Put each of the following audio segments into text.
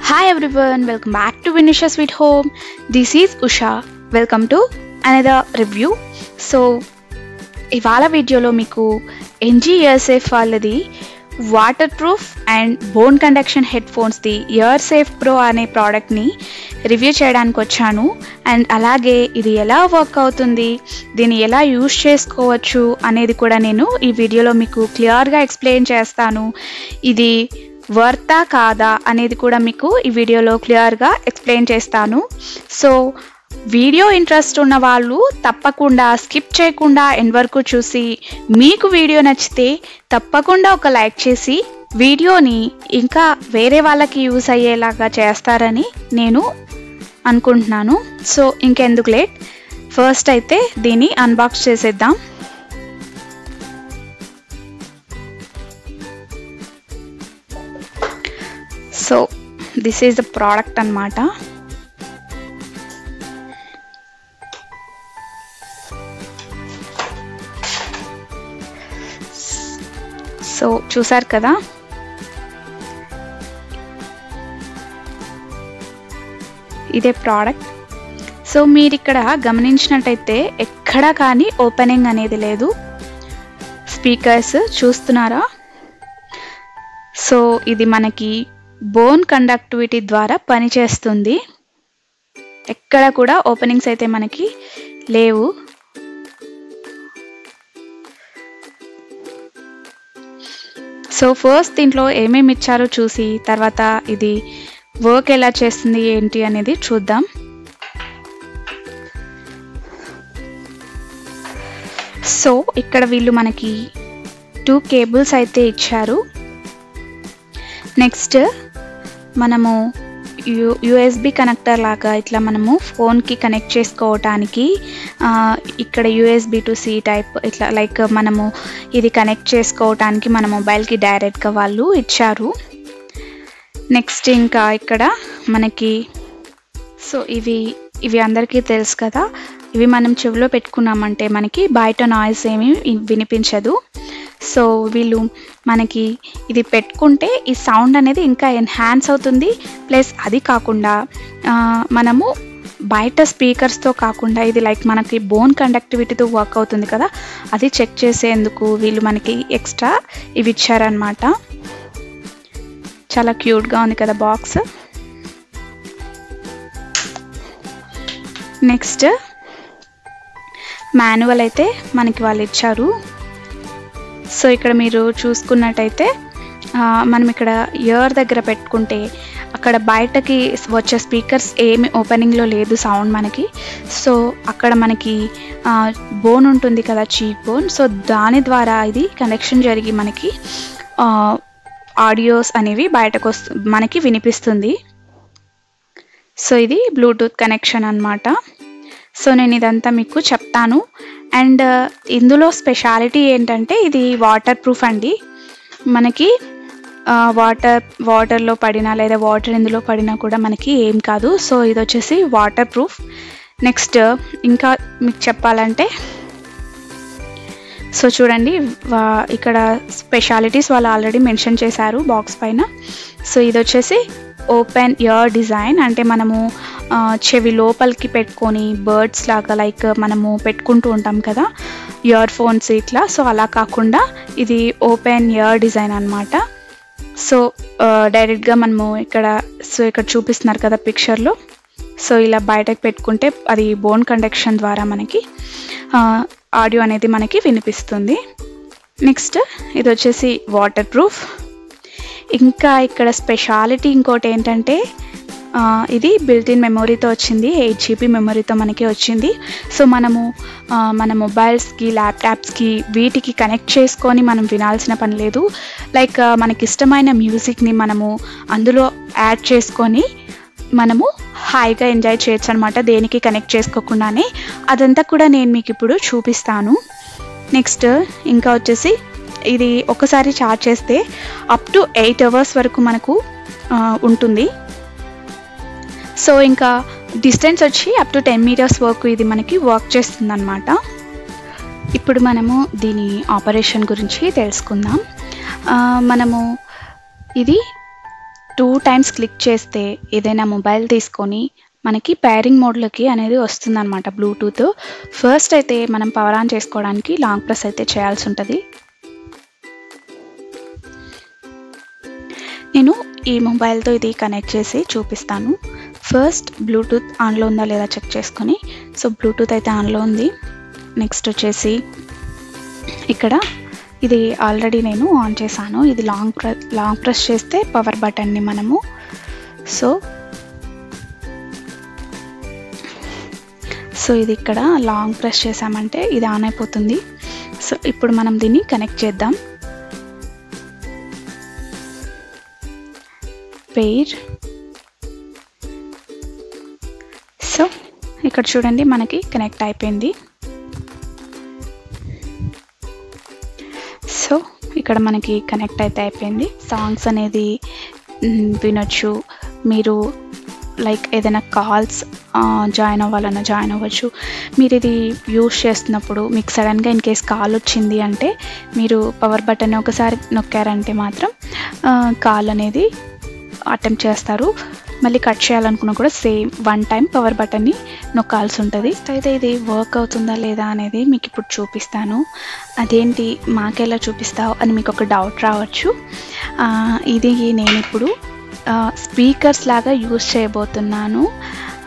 Hi everyone, welcome back to Vinisha Sweet Home. This is Usha. Welcome to another review. So, ఇవాళ వీడియోలో మీకు NG-Earsafe వాళ్ళది water proof and bone conduction head ఫోన్స్ది Earsafe Pro అనే ప్రోడక్ట్ని review చేయడానికి వచ్చాను. అండ్ అలాగే ఇది ఎలా వర్క్ అవుతుంది, దీన్ని ఎలా యూజ్ చేసుకోవచ్చు అనేది కూడా నేను ఈ వీడియోలో మీకు క్లియర్గా ఎక్స్ప్లెయిన్ చేస్తాను. ఇది వర్తా కాదా అనేది కూడా మీకు ఈ వీడియోలో క్లియర్గా ఎక్స్ప్లెయిన్ చేస్తాను. సో వీడియో ఇంట్రెస్ట్ ఉన్న వాళ్ళు తప్పకుండా స్కిప్ చేయకుండా ఎండ్ వరకు చూసి మీకు వీడియో నచ్చితే తప్పకుండా ఒక లైక్ చేసి వీడియోని ఇంకా వేరే వాళ్ళకి యూస్ అయ్యేలాగా చేస్తారని నేను అనుకుంటున్నాను. సో ఇంకెందుకు లేట్, ఫస్ట్ అయితే దీన్ని అన్బాక్స్ చేసేద్దాం. So this is the product అన్నమాట. సో చూసారు కదా, ఇదే ప్రోడక్ట్. సో మీరు ఇక్కడ గమనించినట్టయితే ఎక్కడా కానీ ఓపెనింగ్ అనేది లేదు. స్పీకర్స్ చూస్తున్నారా? సో ఇది మనకి బోన్ కండక్టివిటీ ద్వారా పనిచేస్తుంది. ఎక్కడ కూడా ఓపెనింగ్స్ అయితే మనకి లేవు. సో ఫస్ట్ దీంట్లో ఏమేమి ఇచ్చారో చూసి తర్వాత ఇది వర్క్ ఎలా చేస్తుంది ఏంటి అనేది చూద్దాం. సో ఇక్కడ వీళ్ళు మనకి 2 కేబుల్స్ అయితే ఇచ్చారు. నెక్స్ట్ మనము యూఎస్బి కనెక్టర్ లాగా ఇట్లా మనము ఫోన్కి కనెక్ట్ చేసుకోవటానికి ఇక్కడ యూఎస్బి టు సి టైప్ ఇట్లా లైక్ మనము ఇది కనెక్ట్ చేసుకోవటానికి మన మొబైల్కి డైరెక్ట్గా వాళ్ళు ఇచ్చారు. నెక్స్ట్ ఇంకా ఇక్కడ మనకి సో ఇవి అందరికీ తెలుసు కదా, ఇవి మనం చెవిలో పెట్టుకున్నామంటే మనకి బయట నాయిస్ ఏమీ వినిపించదు. సో వీళ్ళు మనకి ఇది పెట్టుకుంటే ఈ సౌండ్ అనేది ఇంకా ఎన్హాన్స్ అవుతుంది. ప్లస్ అది కాకుండా మనము బయట స్పీకర్స్తో కాకుండా ఇది లైక్ మనకి బోన్ కండక్టివిటీతో వర్క్ అవుతుంది కదా, అది చెక్ చేసేందుకు వీళ్ళు మనకి ఎక్స్ట్రా ఇవి ఇచ్చారనమాట. చాలా క్యూట్గా ఉంది కదా బాక్స్. నెక్స్ట్ మాన్యువల్ అయితే మనకి వాళ్ళు ఇచ్చారు. సో ఇక్కడ మీరు చూసుకున్నట్టయితే మనం ఇక్కడ ఇయర్ దగ్గర పెట్టుకుంటే అక్కడ బయటకి వచ్చే స్పీకర్స్ ఏమి ఓపెనింగ్లో లేదు సౌండ్ మనకి. సో అక్కడ మనకి బోన్ ఉంటుంది కదా, చీక్ బోన్. సో దాని ద్వారా ఇది కనెక్షన్ జరిగి మనకి ఆడియోస్ అనేవి బయటకు మనకి వినిపిస్తుంది. సో ఇది బ్లూటూత్ కనెక్షన్ అన్నమాట. సో నేను ఇదంతా మీకు చెప్తాను. అండ్ ఇందులో స్పెషాలిటీ ఏంటంటే ఇది వాటర్ ప్రూఫ్ అండి. మనకి వాటర్లో పడినా లేదా వాటర్ ఇందులో పడినా కూడా మనకి ఏం కాదు. సో ఇది వచ్చేసి వాటర్ ప్రూఫ్. నెక్స్ట్ ఇంకా మీకు చెప్పాలంటే సో చూడండి, ఇక్కడ స్పెషాలిటీస్ వాళ్ళు ఆల్రెడీ మెన్షన్ చేశారు బాక్స్ పైన. సో ఇది వచ్చేసి ఓపెన్ ఇయర్ డిజైన్, అంటే మనము చెవి లోపలికి పెట్టుకొని బర్డ్స్ లాగా లైక్ మనము పెట్టుకుంటూ ఉంటాం కదా ఇయర్ ఫోన్స్ ఇట్లా. సో అలా కాకుండా ఇది ఓపెన్ ఇయర్ డిజైన్ అన్నమాట. సో డైరెక్ట్గా మనము ఇక్కడ చూపిస్తున్నారు కదా పిక్చర్లో. సో ఇలా బయటకు పెట్టుకుంటే అది బోన్ కండక్షన్ ద్వారా మనకి ఆడియో అనేది మనకి వినిపిస్తుంది. నెక్స్ట్ ఇది వచ్చేసి వాటర్ ప్రూఫ్. ఇంకా ఇక్కడ స్పెషాలిటీ ఇంకోటి ఏంటంటే ఇది బిల్ట్-ఇన్ మెమొరీతో వచ్చింది, 8 GB మెమొరీతో మనకి వచ్చింది. సో మనము మన మొబైల్స్కి ల్యాప్టాప్స్కి వీటికి కనెక్ట్ చేసుకొని మనం వినాల్సిన పని లేదు. లైక్ మనకి ఇష్టమైన మ్యూజిక్ని మనము అందులో యాడ్ చేసుకొని మనము హాయిగా ఎంజాయ్ చేయొచ్చు అనమాట, దేనికి కనెక్ట్ చేసుకోకుండానే. అదంతా కూడా నేను మీకు ఇప్పుడు చూపిస్తాను. నెక్స్ట్ ఇంకా వచ్చేసి ఇది ఒకసారి ఛార్జ్ చేస్తే అప్ టు 8 hours వరకు మనకు ఉంటుంది. సో ఇంకా డిస్టెన్స్ వచ్చి అప్ టు 10 meters వరకు ఇది మనకి వర్క్ చేస్తుంది అన్నమాట. ఇప్పుడు మనము దీని ఆపరేషన్ గురించి తెలుసుకుందాం. మనము ఇది 2 టైమ్స్ క్లిక్ చేస్తే ఏదైనా మొబైల్ తీసుకొని మనకి పేరింగ్ మోడ్లోకి అనేది వస్తుందన్నమాట బ్లూటూత్. ఫస్ట్ అయితే మనం పవర్ ఆన్ చేసుకోవడానికి లాంగ్ ప్రెస్ అయితే చేయాల్సి ఉంటుంది. నేను ఈ మొబైల్తో ఇది కనెక్ట్ చేసి చూపిస్తాను. ఫస్ట్ బ్లూటూత్ ఆన్లో ఉందా లేదా చెక్ చేసుకొని, సో బ్లూటూత్ అయితే ఆన్లో ఉంది. నెక్స్ట్ వచ్చేసి ఇక్కడ ఇది ఆల్రెడీ నేను ఆన్ చేశాను. ఇది లాంగ్ ప్రెస్ చేస్తే పవర్ బటన్ని మనము సో ఇది ఇక్కడ లాంగ్ ప్రెస్ చేసామంటే ఇది ఆన్ అయిపోతుంది. సో ఇప్పుడు మనం దీన్ని కనెక్ట్ చేద్దాం. పెయిర్. సో ఇక్కడ చూడండి మనకి కనెక్ట్ అయిపోయింది. సో ఇక్కడ మనకి కనెక్ట్ అయితే అయిపోయింది. సాంగ్స్ అనేది వినొచ్చు. మీరు లైక్ ఏదైనా కాల్స్ జాయిన్ అవ్వాలన్నా జాయిన్ అవ్వచ్చు. మీరు ఇది యూస్ చేస్తున్నప్పుడు మీకు సడన్గా ఇన్ కేస్ కాల్ వచ్చింది అంటే మీరు పవర్ బటన్ ఒకసారి నొక్కారంటే మాత్రం కాల్ అనేది అటెంప్ట్ చేస్తారు. మళ్ళీ కట్ చేయాలనుకున్నా కూడా సేమ్ 1 టైం పవర్ బటన్ని నొక్కాల్సి ఉంటుంది. అయితే ఇది వర్క్ అవుతుందా లేదా అనేది మీకు ఇప్పుడు చూపిస్తాను. అదేంటి మాకెలా చూపిస్తావు అని మీకు ఒక డౌట్ రావచ్చు. ఇది నేను ఇప్పుడు స్పీకర్స్ లాగా యూజ్ చేయబోతున్నాను.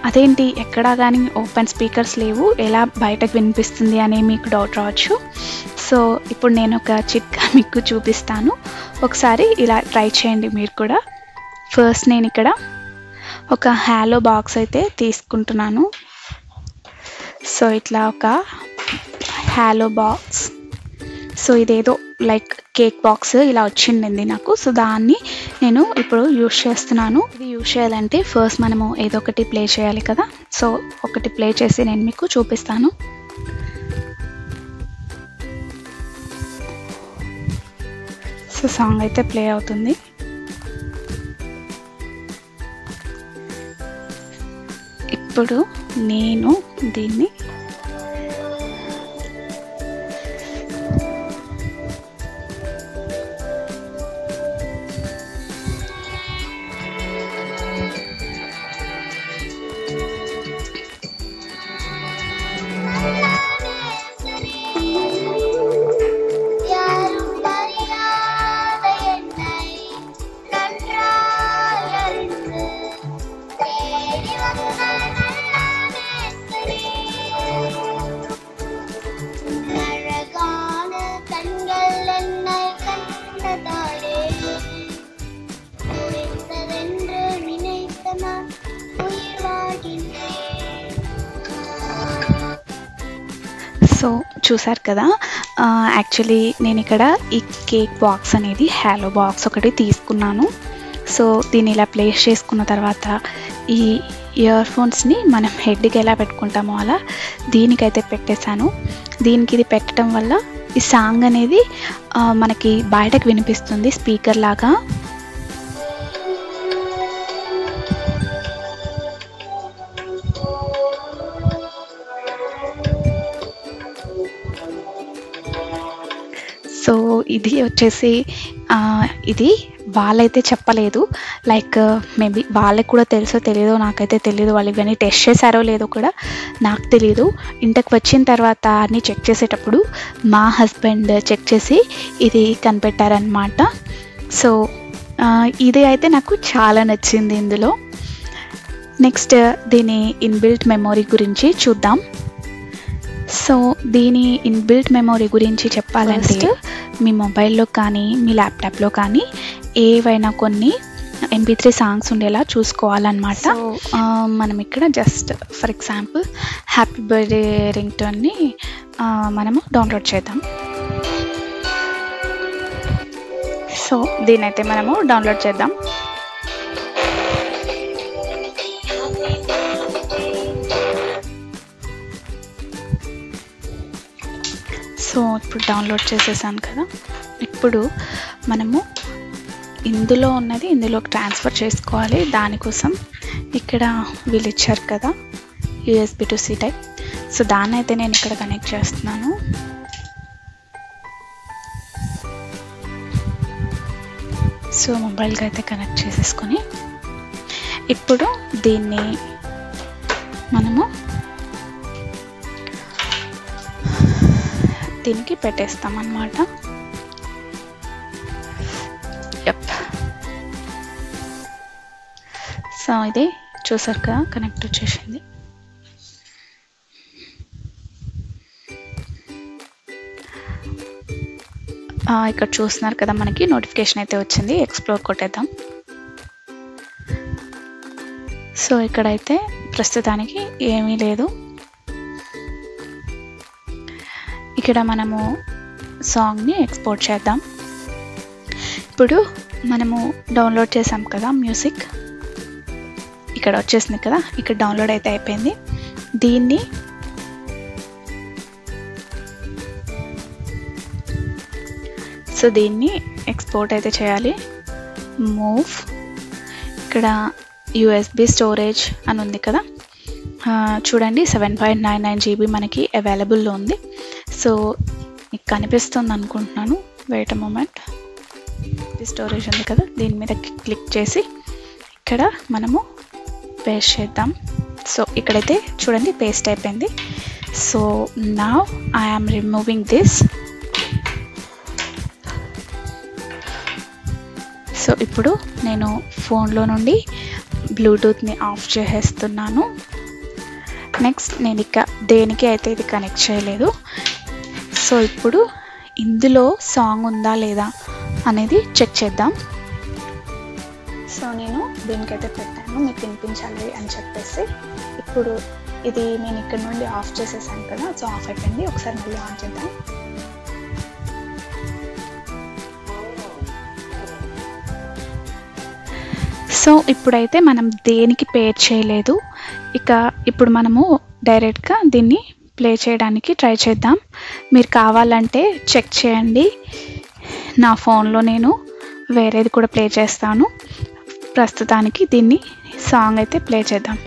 అదేంటి ఎక్కడా కానీ ఓపెన్ స్పీకర్స్ లేవు, ఎలా బయటకు వినిపిస్తుంది అని మీకు డౌట్ రావచ్చు. సో ఇప్పుడు నేను ఒక చిట్కా మీకు చూపిస్తాను, ఒకసారి ఇలా ట్రై చేయండి మీరు కూడా. ఫస్ట్ నేను ఇక్కడ ఒక హాలో బాక్స్ అయితే తీసుకుంటున్నాను. సో ఇట్లా ఒక హాలో బాక్స్. సో ఇదేదో లైక్ కేక్ బాక్స్ ఇలా వచ్చిండింది నాకు. సో దాన్ని నేను ఇప్పుడు యూజ్ చేస్తున్నాను. ఇది యూజ్ చేయాలంటే ఫస్ట్ మనము ఏదో ఒకటి ప్లే చేయాలి కదా. సో ఒకటి ప్లే చేసి నేను మీకు చూపిస్తాను. సో సాంగ్ అయితే ప్లే అవుతుంది. ఇప్పుడు నేను దీన్ని సో చూసారు కదా, యాక్చువల్లీ నేను ఇక్కడ ఈ కేక్ బాక్స్ అనేది హాలో బాక్స్ ఒకటి తీసుకున్నాను. సో దీన్ని ఇలా ప్లేస్ చేసుకున్న తర్వాత ఈ ఇయర్ ఫోన్స్ని మనం హెడ్కి ఎలా పెట్టుకుంటామో అలా దీనికైతే పెట్టేశాను. దీనికి ఇది పెట్టడం వల్ల ఈ సాంగ్ అనేది మనకి బయటకు వినిపిస్తుంది స్పీకర్ లాగా. సో ఇది వచ్చేసి ఇది వాళ్ళైతే చెప్పలేదు, లైక్ మేబీ వాళ్ళకి కూడా తెలుసో తెలియదో నాకైతే తెలియదు. వాళ్ళు ఇవన్నీ టెస్ట్ చేశారో లేదో కూడా నాకు తెలియదు. ఇంటికి వచ్చిన తర్వాత అన్నీ చెక్ చేసేటప్పుడు మా హస్బెండ్ చెక్ చేసి ఇది కనిపెట్టారనమాట. సో ఇది అయితే నాకు చాలా నచ్చింది ఇందులో. నెక్స్ట్ దీని ఇన్బిల్ట్ మెమొరీ గురించి చూద్దాం. సో దీని ఇన్బిల్ట్ మెమొరీ గురించి చెప్పాలంటే మీ మొబైల్లో కానీ మీ ల్యాప్టాప్లో కానీ ఏవైనా కొన్ని MP3 సాంగ్స్ ఉండేలా చూసుకోవాలన్నమాట. సో మనం ఇక్కడ just for example happy birthday ring టోన్ని మనము డౌన్లోడ్ చేద్దాం. సో దీనైతే మనము డౌన్లోడ్ చేద్దాం. సో ఇప్పుడు డౌన్లోడ్ చేసేసాను కదా. ఇప్పుడు మనము ఇందులో ఉన్నది ఇందులోకి ట్రాన్స్ఫర్ చేసుకోవాలి. దానికోసం ఇక్కడ వీళ్ళు ఇచ్చారు కదా USB to C type. So దాన్ని అయితే నేను ఇక్కడ కనెక్ట్ చేస్తున్నాను. సో మొబైల్కి అయితే కనెక్ట్ చేసేసుకొని ఇప్పుడు దీన్ని మనము దీనికి పెట్టేస్తాం అన్నమాట. సో ఇది చూసారు కదా కనెక్ట్ వచ్చేసింది. ఇక్కడ చూస్తున్నారు కదా మనకి నోటిఫికేషన్ అయితే వచ్చింది. ఎక్స్ప్లోర్ కొట్టేద్దాం. సో ఇక్కడైతే ప్రస్తుతానికి ఏమీ లేదు. ఇక్కడ మనము సాంగ్ని ఎక్స్పోర్ట్ చేద్దాం. ఇప్పుడు మనము డౌన్లోడ్ చేసాం కదా మ్యూజిక్, ఇక్కడ వచ్చేసింది కదా, ఇక్కడ డౌన్లోడ్ అయితే అయిపోయింది. దీన్ని దీన్ని ఎక్స్పోర్ట్ అయితే చేయాలి. మూవ్, ఇక్కడ USB స్టోరేజ్ అని ఉంది కదా, చూడండి 7.99 GB మనకి అవైలబుల్లో ఉంది. సో మీకు కనిపిస్తుంది అనుకుంటున్నాను. Wait a moment. స్టోరేజ్ ఉంది కదా, దీని మీద క్లిక్ చేసి ఇక్కడ మనము పేస్ట్ చేద్దాం. సో ఇక్కడైతే చూడండి పేస్ట్ అయిపోయింది. So now I am removing this. So ఇప్పుడు నేను ఫోన్లో నుండి బ్లూటూత్ని ఆఫ్ చేసేస్తున్నాను. నెక్స్ట్ నేను ఇక దేనికి అయితే ఇది కనెక్ట్ చేయలేదు. సో ఇప్పుడు ఇందులో సాంగ్ ఉందా లేదా అనేది చెక్ చేద్దాం. సో నేను దీనికైతే పెట్టాను మీకు వినిపించాలి అని చెప్పేసి. ఇప్పుడు ఇది నేను ఇక్కడ నుండి ఆఫ్ చేసేసాను కదా, సో ఆఫ్ అయిపోయింది. ఒకసారి మళ్ళీ ఆన్ చేద్దాం. సో ఇప్పుడైతే మనం దేనికి పేర్ చేయలేదు. ఇక ఇప్పుడు మనము డైరెక్ట్గా దీన్ని ప్లే చేయడానికి ట్రై చేద్దాం. మీరు కావాలంటే చెక్ చేయండి. నా ఫోన్లో నేను వేరేది కూడా ప్లే చేస్తాను. ప్రస్తుతానికి దీన్ని సాంగ్ అయితే ప్లే చేద్దాం.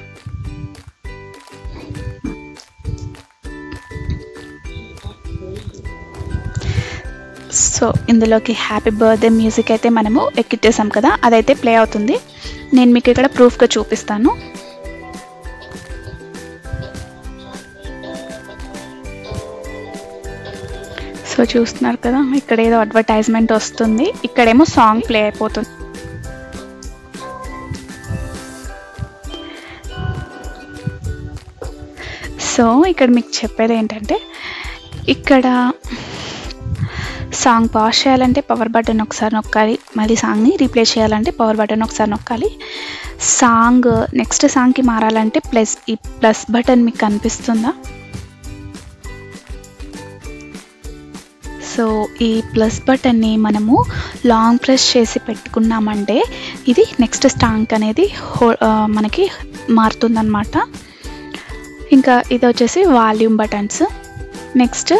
సో ఇందులోకి హ్యాపీ బర్త్డే మ్యూజిక్ అయితే మనము ఎక్కిచ్చేసాం కదా, అదైతే ప్లే అవుతుంది. నేను మీకు ఇక్కడ ప్రూఫ్గా చూపిస్తాను. సో చూస్తున్నారు కదా, ఇక్కడ ఏదో అడ్వర్టైజ్మెంట్ వస్తుంది, ఇక్కడేమో సాంగ్ ప్లే అయిపోతుంది. సో ఇక్కడ మీకు చెప్పేది ఏంటంటే, ఇక్కడ సాంగ్ పాజ్ చేయాలంటే పవర్ బటన్ ఒకసారి నొక్కాలి, మళ్ళీ సాంగ్ని రీప్లే చేయాలంటే పవర్ బటన్ ఒకసారి నొక్కాలి. సాంగ్ నెక్స్ట్ సాంగ్కి మారాలంటే ఈ ప్లస్ బటన్ మీకు కనిపిస్తుందా? సో ఈ ప్లస్ బటన్ని మనము లాంగ్ ప్రెస్ చేసి పెట్టుకున్నామంటే ఇది నెక్స్ట్ సాంగ్ అనేది మనకి మారుతుందన్నమాట. ఇంకా ఇది వచ్చేసి వాల్యూమ్ బటన్స్. నెక్స్ట్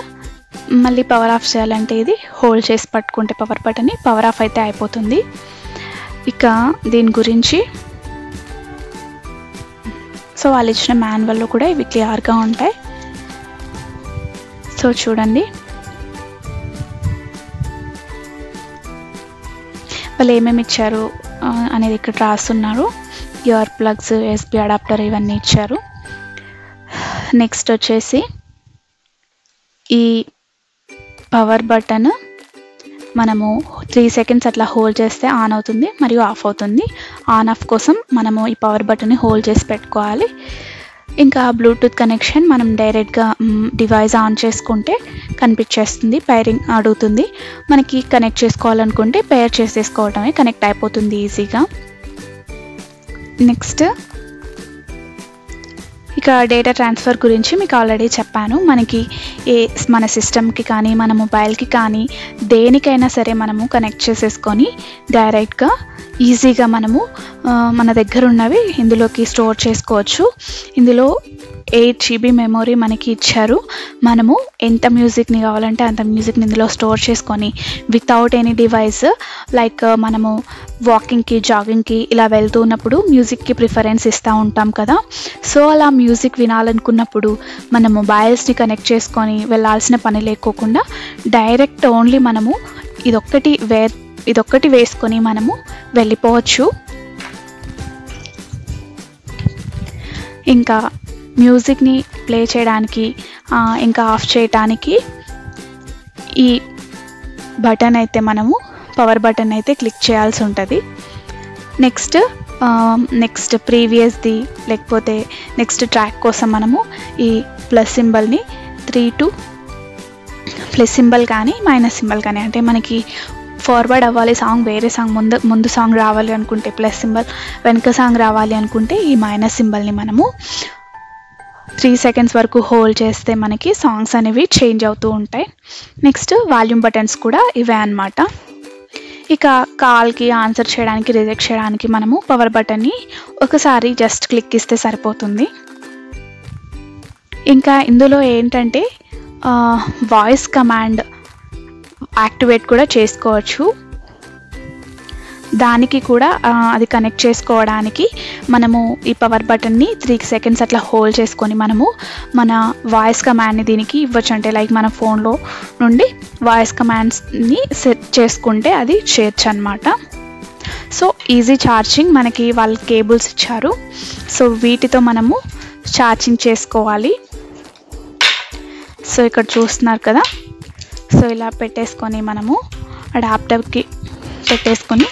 మళ్ళీ పవర్ ఆఫ్ చేయాలంటే ఇది హోల్డ్ చేసి పట్టుకుంటే పవర్ బటన్ని పవర్ ఆఫ్ అయితే అయిపోతుంది. ఇక దీని గురించి సో వాళ్ళు ఇచ్చిన మాన్యువల్లో కూడా ఇవి క్లియర్గా ఉంటాయి. సో చూడండి వాళ్ళు ఏమేమి ఇచ్చారు అనేది ఇక్కడ రాస్తున్నారు. ఇయర్ ప్లగ్స్, USB అడాప్టర్ ఇవన్నీ ఇచ్చారు. నెక్స్ట్ వచ్చేసి ఈ పవర్ బటన్ మనము 3 సెకండ్స్ అట్లా హోల్డ్ చేస్తే ఆన్ అవుతుంది మరియు ఆఫ్ అవుతుంది. ఆన్ ఆఫ్ కోసం మనము ఈ పవర్ బటన్ని హోల్డ్ చేసి పెట్టుకోవాలి. ఇంకా బ్లూటూత్ కనెక్షన్ మనం డైరెక్ట్గా డివైస్ ఆన్ చేసుకుంటే కనిపించేస్తుంది, పైరింగ్ అడుగుతుంది. మనకి కనెక్ట్ చేసుకోవాలనుకుంటే పేర్ చేసేసుకోవడమే, కనెక్ట్ అయిపోతుంది ఈజీగా. నెక్స్ట్ ఇక డేటా ట్రాన్స్ఫర్ గురించి మీకు ఆల్రెడీ చెప్పాను. మనకి మన సిస్టమ్కి కానీ మన మొబైల్కి కానీ దేనికైనా సరే మనము కనెక్ట్ చేసేసుకొని డైరెక్ట్గా ఈజీగా మనము మన దగ్గర ఉన్నవి ఇందులోకి స్టోర్ చేసుకోవచ్చు. ఇందులో 8 GB మెమొరీ మనకి ఇచ్చారు. మనము ఎంత మ్యూజిక్ని కావాలంటే అంత మ్యూజిక్ని ఇందులో స్టోర్ చేసుకొని వితౌట్ ఎనీ డివైస్, లైక్ మనము వాకింగ్కి, జాగింగ్కి ఇలా వెళ్తూ ఉన్నప్పుడు మ్యూజిక్కి ప్రిఫరెన్స్ ఇస్తూ ఉంటాం కదా. సో అలా మ్యూజిక్ వినాలనుకున్నప్పుడు మన మొబైల్స్ని కనెక్ట్ చేసుకొని వెళ్ళాల్సిన పని లేకోకుండా డైరెక్ట్ ఓన్లీ మనము ఇదొక్కటి ఇదొక్కటి వేసుకొని మనము వెళ్ళిపోవచ్చు. ఇంకా మ్యూజిక్ని ప్లే చేయడానికి ఇంకా ఆఫ్ చేయడానికి ఈ బటన్ అయితే మనము పవర్ బటన్ అయితే క్లిక్ చేయాల్సి ఉంటుంది. నెక్స్ట్ ప్రీవియస్ది లేకపోతే నెక్స్ట్ ట్రాక్ కోసం మనము ఈ ప్లస్ సింబల్ని 3 to ప్లస్ సింబల్ కానీ మైనస్ సింబల్ కానీ, అంటే మనకి ఫార్వర్డ్ అవ్వాలి సాంగ్, వేరే సాంగ్ ముందు సాంగ్ రావాలి అనుకుంటే ప్లస్ సింబల్, వెనక సాంగ్ రావాలి అనుకుంటే ఈ మైనస్ సింబల్ని మనము 3 seconds వరకు హోల్డ్ చేస్తే మనకి సాంగ్స్ అనేవి చేంజ్ అవుతూ ఉంటాయి. నెక్స్ట్ వాల్యూమ్ బటన్స్ కూడా ఇవే అన్నమాట. ఇక కాల్కి ఆన్సర్ చేయడానికి, రిజెక్ట్ చేయడానికి మనము పవర్ బటన్ని ఒకసారి జస్ట్ క్లిక్ ఇస్తే సరిపోతుంది. ఇంకా ఇందులో ఏంటంటే వాయిస్ కమాండ్ యాక్టివేట్ కూడా చేసుకోవచ్చు. దానికి కూడా అది కనెక్ట్ చేసుకోవడానికి మనము ఈ పవర్ బటన్ని 3 seconds అట్లా హోల్డ్ చేసుకొని మనము మన వాయిస్ కమాండ్ని దీనికి ఇవ్వచ్చు. అంటే లైక్ మన ఫోన్లో నుండి వాయిస్ కమాండ్స్ని సెట్ చేసుకుంటే అది చేయొచ్చు అన్నమాట. సో ఈజీ ఛార్జింగ్, మనకి వాళ్ళు కేబుల్స్ ఇచ్చారు. సో వీటితో మనము ఛార్జింగ్ చేసుకోవాలి. సో ఇక్కడ చూస్తున్నారు కదా, సో ఇలా పెట్టేసుకొని మనము అడాప్టర్కి పెట్టేసుకొని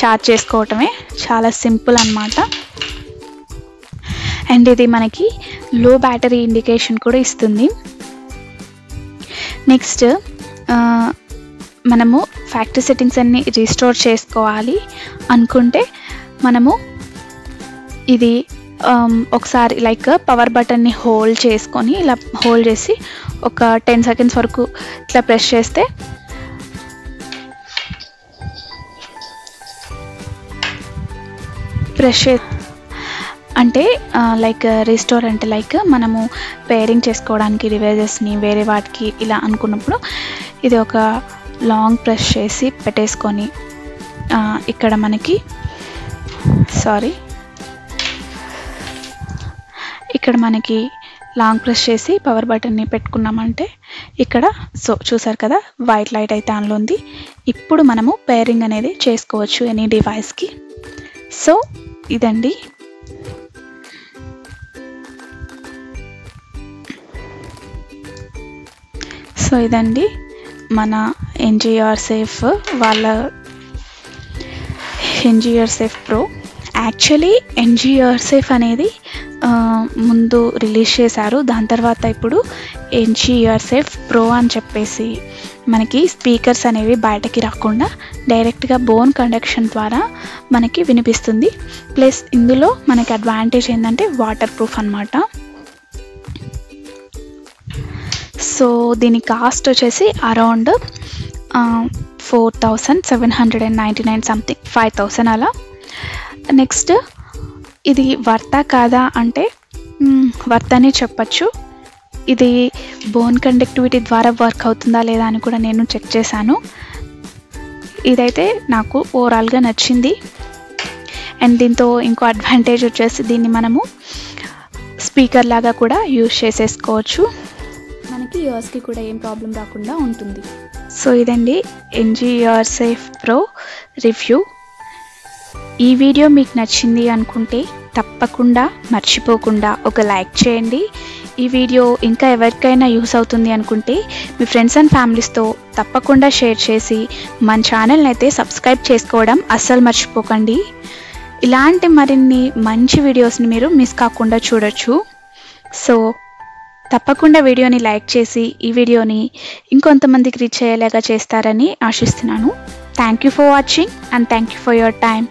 ఛార్జ్ చేసుకోవటమే, చాలా సింపుల్ అన్నమాట. అండ్ ఇది మనకి లో బ్యాటరీ ఇండికేషన్ కూడా ఇస్తుంది. నెక్స్ట్ మనము ఫ్యాక్టరీ సెట్టింగ్స్ అన్ని రీస్టోర్ చేసుకోవాలి అనుకుంటే మనము ఇది ఒకసారి లైక్ పవర్ బటన్ని హోల్డ్ చేసుకొని ఇలా హోల్డ్ చేసి ఒక 10 seconds వరకు ఇట్లా ప్రెస్ చేస్తే అంటే లైక్ రీస్టోర్ అంటే లైక్ మనము పేరింగ్ చేసుకోవడానికి డివైజెస్ని వేరే వాటికి ఇలా అనుకున్నప్పుడు ఇది ఒక లాంగ్ ప్రెస్ చేసి పెట్టేసుకొని ఇక్కడ మనకి లాంగ్ ప్రెస్ చేసి పవర్ బటన్ని పెట్టుకున్నామంటే ఇక్కడ సో చూసారు కదా వైట్ లైట్ అయితే ఆన్లో ఉంది. ఇప్పుడు మనము పేరింగ్ అనేది చేసుకోవచ్చు ఎనీ డివైస్కి. సో ఇదండి. సో ఇదండి మన ఎన్జిఆర్ సేఫ్ వాళ్ళ NGR safe pro. Actually NGR safe అనేది ముందు రిలీజ్ చేశారు, దాని తర్వాత ఇప్పుడు ఎన్జిఆర్ సేఫ్ ప్రో అని చెప్పేసి మనకి స్పీకర్స్ అనేవి బయటకి రాకుండా డైరెక్ట్గా బోన్ కండక్షన్ ద్వారా మనకి వినిపిస్తుంది. ప్లస్ ఇందులో మనకి అడ్వాంటేజ్ ఏంటంటే వాటర్ ప్రూఫ్ అన్నమాట. సో దీని కాస్ట్ వచ్చేసి అరౌండ్ 4,799 సంథింగ్, 5,000 అలా. నెక్స్ట్ ఇది వర్తా కాదా అంటే వర్తనే చెప్పచ్చు. ఇది బోన్ కండక్టివిటీ ద్వారా వర్క్ అవుతుందా లేదా అని కూడా నేను చెక్ చేశాను. ఇదైతే నాకు ఓవరాల్గా నచ్చింది. అండ్ దీంతో ఇంకో అడ్వాంటేజ్ వచ్చేసి దీన్ని మనము స్పీకర్ లాగా కూడా యూజ్ చేసేసుకోవచ్చు, మనకి ఇయర్స్కి కూడా ఏం ప్రాబ్లం రాకుండా ఉంటుంది. సో ఇదండి ఎన్జిఆర్ సేఫ్ ప్రో రివ్యూ. ఈ వీడియో మీకు నచ్చింది అనుకుంటే తప్పకుండా మర్చిపోకుండా ఒక లైక్ చేయండి. ఈ వీడియో ఇంకా ఎవరికైనా యూస్ అవుతుంది అనుకుంటే మీ ఫ్రెండ్స్ అండ్ ఫ్యామిలీస్తో తప్పకుండా షేర్ చేసి మన ఛానల్ని అయితే సబ్స్క్రైబ్ చేసుకోవడం అస్సలు మర్చిపోకండి. ఇలాంటి మరిన్ని మంచి వీడియోస్ని మీరు మిస్ కాకుండా చూడొచ్చు. సో తప్పకుండా వీడియోని లైక్ చేసి ఈ వీడియోని ఇంకొంతమందికి రీచ్ అయ్యేలాగా చేస్తారని ఆశిస్తున్నాను. Thank you for watching and thank you for your time.